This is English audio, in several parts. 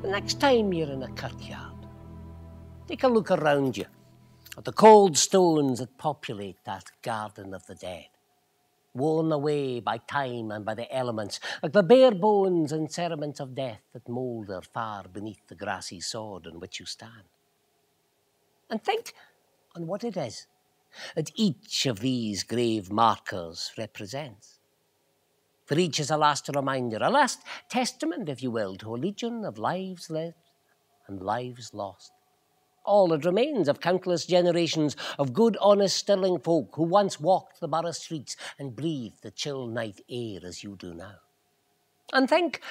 The next time you're in a kirkyard, take a look around you at the cold stones that populate that garden of the dead, worn away by time and by the elements, like the bare bones and cerements of death that moulder far beneath the grassy sod on which you stand. And think on what it is that each of these grave markers represents. For each is a last reminder, a last testament, if you will, to a legion of lives lived and lives lost. All that remains of countless generations of good, honest Stirling folk who once walked the borough streets and breathed the chill night air as you do now. And think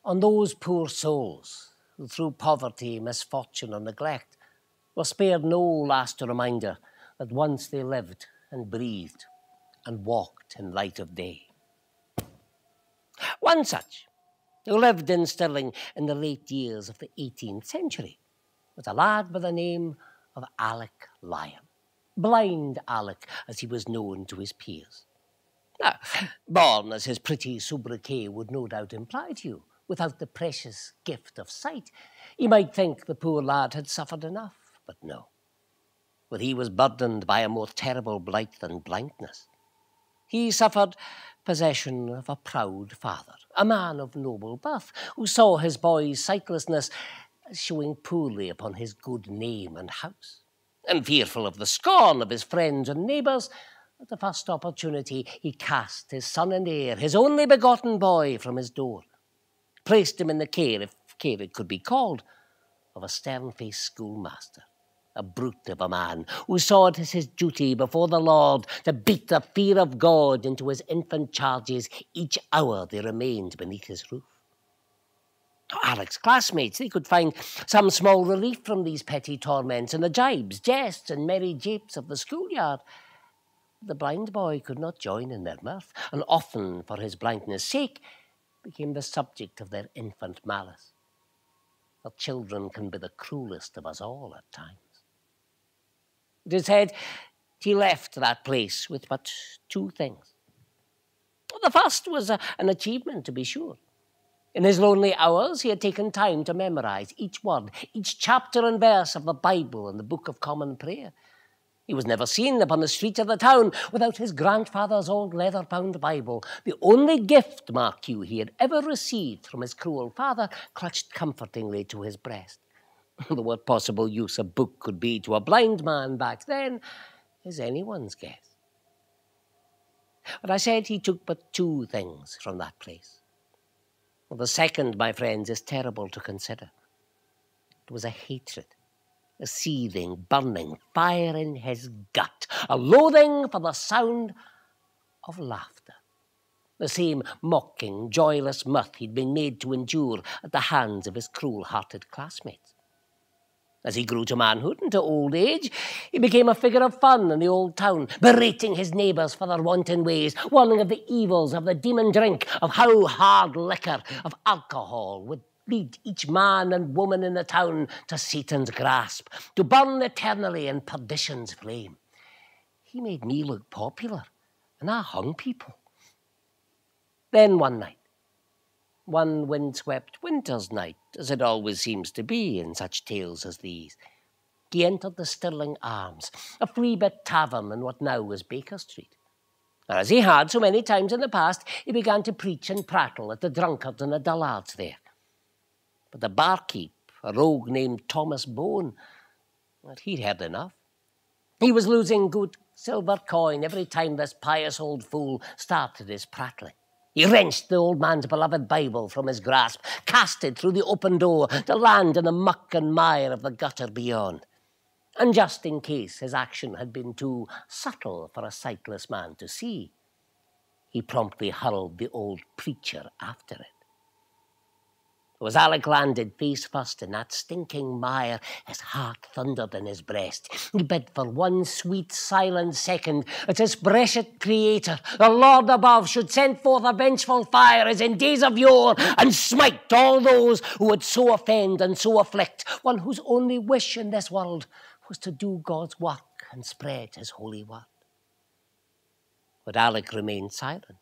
on those poor souls who through poverty, misfortune or neglect were spared no last reminder that once they lived and breathed and walked in light of day. One such, who lived in Stirling in the late years of the 18th century, was a lad by the name of Alick Lyon, Blind Alick, as he was known to his peers. Now, born, as his pretty sobriquet would no doubt imply to you, without the precious gift of sight, you might think the poor lad had suffered enough, but no. For he was burdened by a more terrible blight than blindness. He suffered possession of a proud father, a man of noble birth, who saw his boy's sightlessness as showing poorly upon his good name and house. And fearful of the scorn of his friends and neighbours, at the first opportunity he cast his son and heir, his only begotten boy, from his door, placed him in the care, if care it could be called, of a stern-faced schoolmaster, a brute of a man who saw it as his duty before the Lord to beat the fear of God into his infant charges each hour they remained beneath his roof. Alick's classmates, they could find some small relief from these petty torments in the jibes, jests and merry japes of the schoolyard. The blind boy could not join in their mirth, and often, for his blindness' sake, became the subject of their infant malice. For children can be the cruelest of us all at times. It is said he left that place with but two things. The first was an achievement, to be sure. In his lonely hours, he had taken time to memorize each word, each chapter and verse of the Bible and the Book of Common Prayer. He was never seen upon the streets of the town without his grandfather's old leather-bound Bible, the only gift, mark you, he had ever received from his cruel father, clutched comfortingly to his breast. Though what possible use a book could be to a blind man back then is anyone's guess. But I said he took but two things from that place. Well, the second, my friends, is terrible to consider. It was a hatred, a seething, burning fire in his gut, a loathing for the sound of laughter, the same mocking, joyless mirth he'd been made to endure at the hands of his cruel-hearted classmates. As he grew to manhood and to old age, he became a figure of fun in the old town, berating his neighbours for their wanton ways, warning of the evils of the demon drink, of how hard liquor, of alcohol would lead each man and woman in the town to Satan's grasp, to burn eternally in perdition's flame. He made me look popular, and I hung people. Then one night, one windswept winter's night, as it always seems to be in such tales as these, he entered the Stirling Arms, a free-bit tavern in what now was Baker Street. And as he had so many times in the past, he began to preach and prattle at the drunkards and the dullards there. But the barkeep, a rogue named Thomas Bone, he'd had enough. He was losing good silver coin every time this pious old fool started his prattling. He wrenched the old man's beloved Bible from his grasp, cast it through the open door to land in the muck and mire of the gutter beyond. And just in case his action had been too subtle for a sightless man to see, he promptly hurled the old preacher after it. As Alick landed face first in that stinking mire, his heart thundered in his breast. He bid for one sweet, silent second that his blessed Creator, the Lord above, should send forth a vengeful fire as in days of yore and smite all those who would so offend and so afflict, one whose only wish in this world was to do God's work and spread his holy word. But Alick remained silent.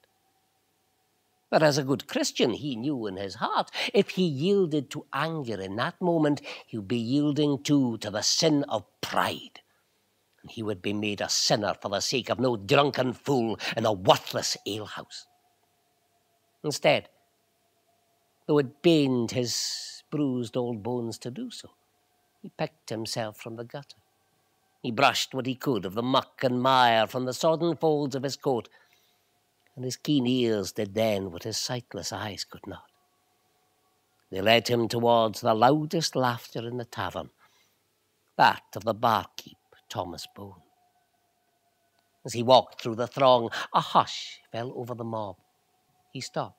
But as a good Christian, he knew in his heart, if he yielded to anger in that moment, he would be yielding to the sin of pride. And he would be made a sinner for the sake of no drunken fool in a worthless alehouse. Instead, though it pained his bruised old bones to do so, he picked himself from the gutter. He brushed what he could of the muck and mire from the sodden folds of his coat, and his keen ears did then what his sightless eyes could not. They led him towards the loudest laughter in the tavern, that of the barkeep, Thomas Bone. As he walked through the throng, a hush fell over the mob. He stopped,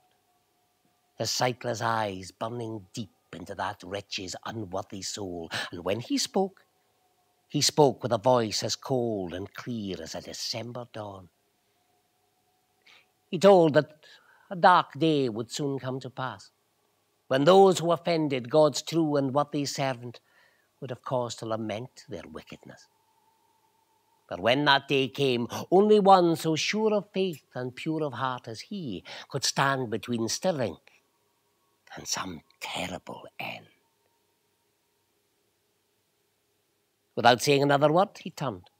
his sightless eyes burning deep into that wretch's unworthy soul, and when he spoke with a voice as cold and clear as a December dawn. He told that a dark day would soon come to pass, when those who offended God's true and worthy servant would have cause to lament their wickedness. But when that day came, only one so sure of faith and pure of heart as he could stand between Stirling and some terrible end. Without saying another word, he turned.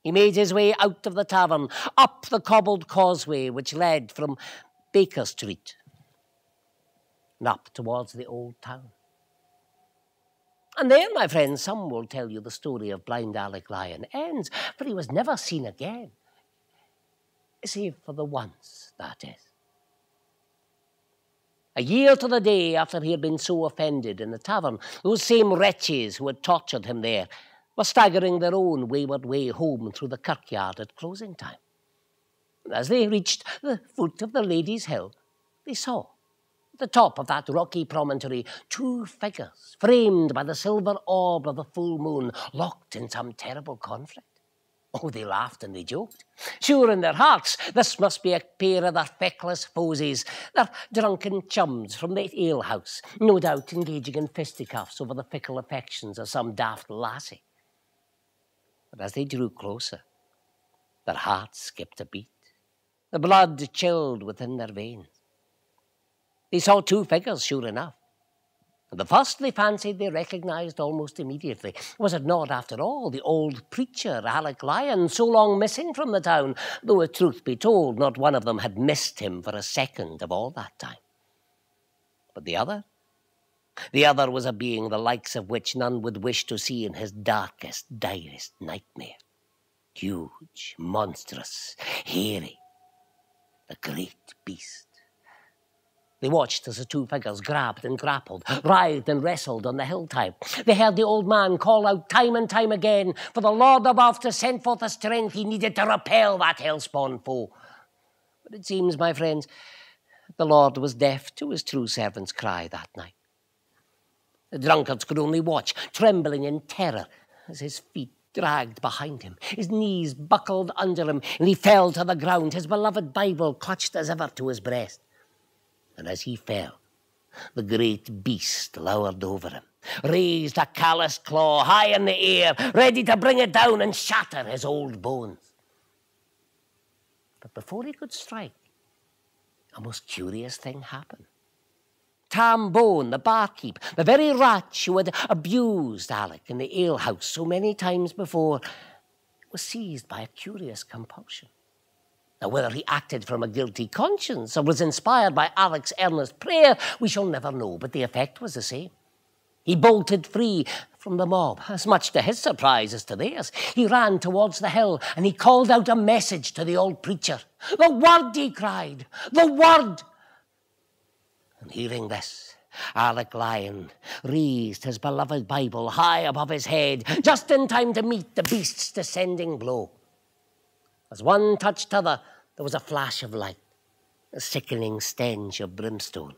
He made his way out of the tavern, up the cobbled causeway which led from Baker Street, and up towards the old town. And there, my friends, some will tell you the story of Blind Alick Lyon ends, for he was never seen again, save for the once, that is. A year to the day after he had been so offended in the tavern, those same wretches who had tortured him there were staggering their own wayward way home through the kirkyard at closing time. And as they reached the foot of the Ladies' Hill, they saw, at the top of that rocky promontory, two figures framed by the silver orb of the full moon, locked in some terrible conflict. Oh, they laughed and they joked. Sure, in their hearts, this must be a pair of their feckless foesies, their drunken chums from the alehouse, no doubt engaging in fisticuffs over the fickle affections of some daft lassie. But as they drew closer, their hearts skipped a beat. The blood chilled within their veins. They saw two figures, sure enough. And the first they fancied they recognised almost immediately. Was it not, after all, the old preacher, Alick Lyon, so long missing from the town, though, if truth be told, not one of them had missed him for a second of all that time? But the other was a being the likes of which none would wish to see in his darkest, direst nightmare. Huge, monstrous, hairy, the great beast. They watched as the two figures grabbed and grappled, writhed and wrestled on the hilltop. They heard the old man call out time and time again for the Lord above to send forth the strength he needed to repel that hell-spawn foe. But it seems, my friends, the Lord was deaf to his true servant's cry that night. The drunkards could only watch, trembling in terror, as his feet dragged behind him, his knees buckled under him, and he fell to the ground, his beloved Bible clutched as ever to his breast. And as he fell, the great beast lowered over him, raised a calloused claw high in the air, ready to bring it down and shatter his old bones. But before he could strike, a most curious thing happened. Tam Bone, the barkeep, the very rat who had abused Alick in the alehouse so many times before, was seized by a curious compulsion. Now, whether he acted from a guilty conscience or was inspired by Alick's earnest prayer, we shall never know, but the effect was the same. He bolted free from the mob, as much to his surprise as to theirs. He ran towards the hill and he called out a message to the old preacher. "The word," he cried, "the word." And hearing this, Alick Lyon raised his beloved Bible high above his head, just in time to meet the beast's descending blow. As one touched t'other, there was a flash of light, a sickening stench of brimstone,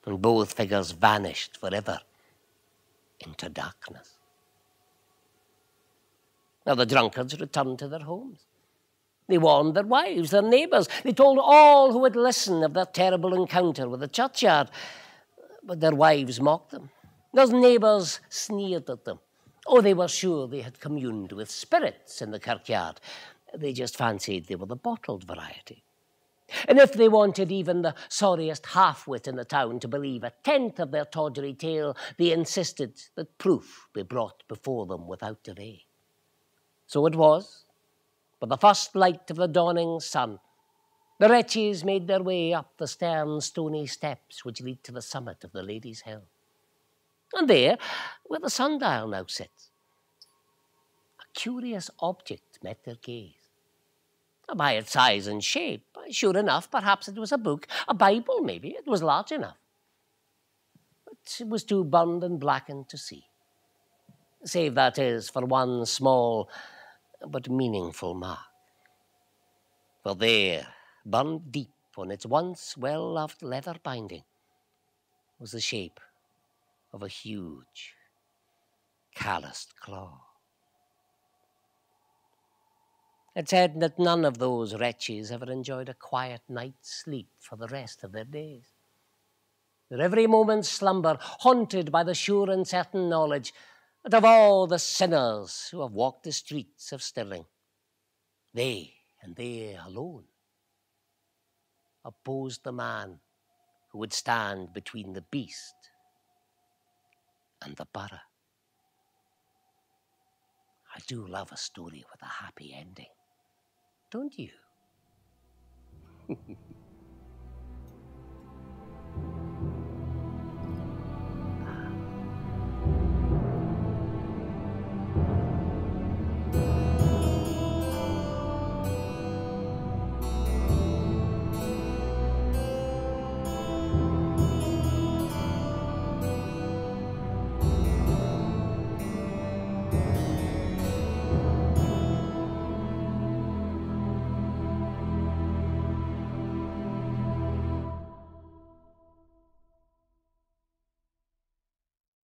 and both figures vanished forever into darkness. Now the drunkards returned to their homes. They warned their wives, their neighbours. They told all who would listen of their terrible encounter with the churchyard. But their wives mocked them. Their neighbours sneered at them. Oh, they were sure they had communed with spirits in the kirkyard. They just fancied they were the bottled variety. And if they wanted even the sorriest half-wit in the town to believe a tenth of their tawdry tale, they insisted that proof be brought before them without delay. So it was, by the first light of the dawning sun, the wretches made their way up the stern stony steps which lead to the summit of the Lady's Hill. And there, where the sundial now sits, a curious object met their gaze. By its size and shape, sure enough, perhaps it was a book, a Bible maybe, it was large enough. But it was too burned and blackened to see, save, that is, for one small but meaningful mark. For there, burned deep on its once well-loved leather binding, was the shape of a huge, calloused claw. It said that none of those wretches ever enjoyed a quiet night's sleep for the rest of their days. Their every moment's slumber haunted by the sure and certain knowledge that of all the sinners who have walked the streets of Stirling, they, and they alone, opposed the man who would stand between the beast and the borough. I do love a story with a happy ending, don't you?